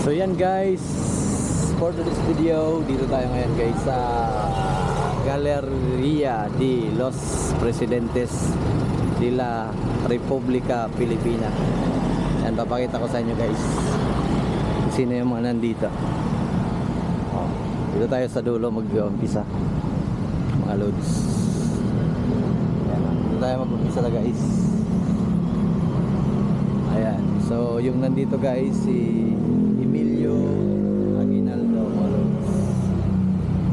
So yan guys, for this video, dito tayo ngayon guys sa Galleria de los Presidentes de la República Filipina. Yan, papakita ko sa inyo guys sino yung mga nandito. Dito tayo sa dulo mag-umpisa mga loads. Yan, dito tayo mag-umpisa na guys. Ayan, so yung nandito guys si Emilio Aguinaldo mga loads.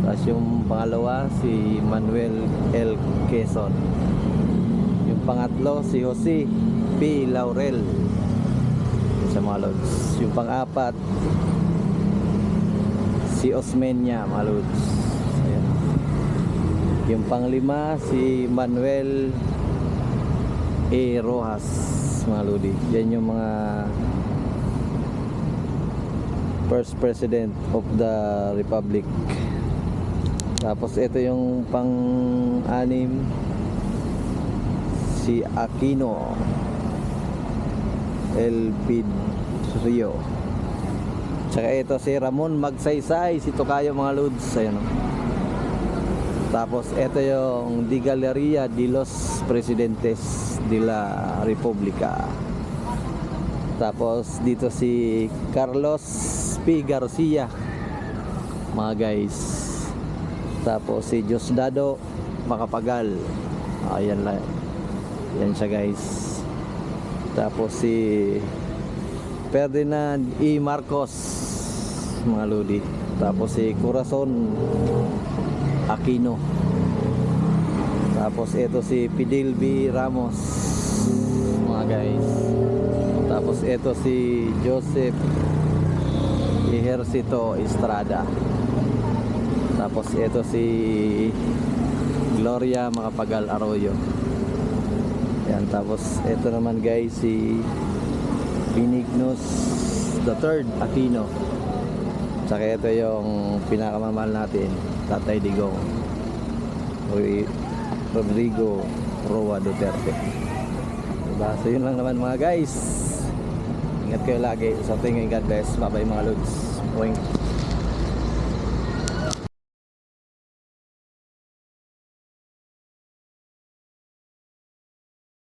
Tapos yung pangalawa si Manuel L. Quezon. Yung pangatlo si Jose P. Laurel sa mga loads. Yung pang-apat si Osmeña mga loads. Ayan. Yung panglima si Manuel A. Rojas mga lodi. Yan yung mga first president of the republic. Tapos ito yung pang-anim si Aquino El Pidrio. Tsaka ito si Ramon Magsaysay, si Tocayo mga lods. Ayan. Tapos ito yung di Galleria de los Presidentes de la República. Tapos dito si Carlos P. Garcia mga guys. Tapos si Diosdado Macapagal. Ayan lang. Yan siya guys. Tapos si Ferdinand E. Marcos mga lodi. Tapos si Corazon Aquino. Tapos ito si Fidel B. Ramos mga guys. Tapos ito si Joseph Ejercito Estrada. Tapos ito si Gloria Macapagal Arroyo. Yan, tapos ito naman guys si Benignos III Aquino. Tsaka ito yung pinakamamahal natin, Tatay Digong Rodrigo Roa Duterte. Diba? So yun lang naman mga guys. Ingat kayo lagi. Sa tingin, God bless. Bye bye mga lods. Boing.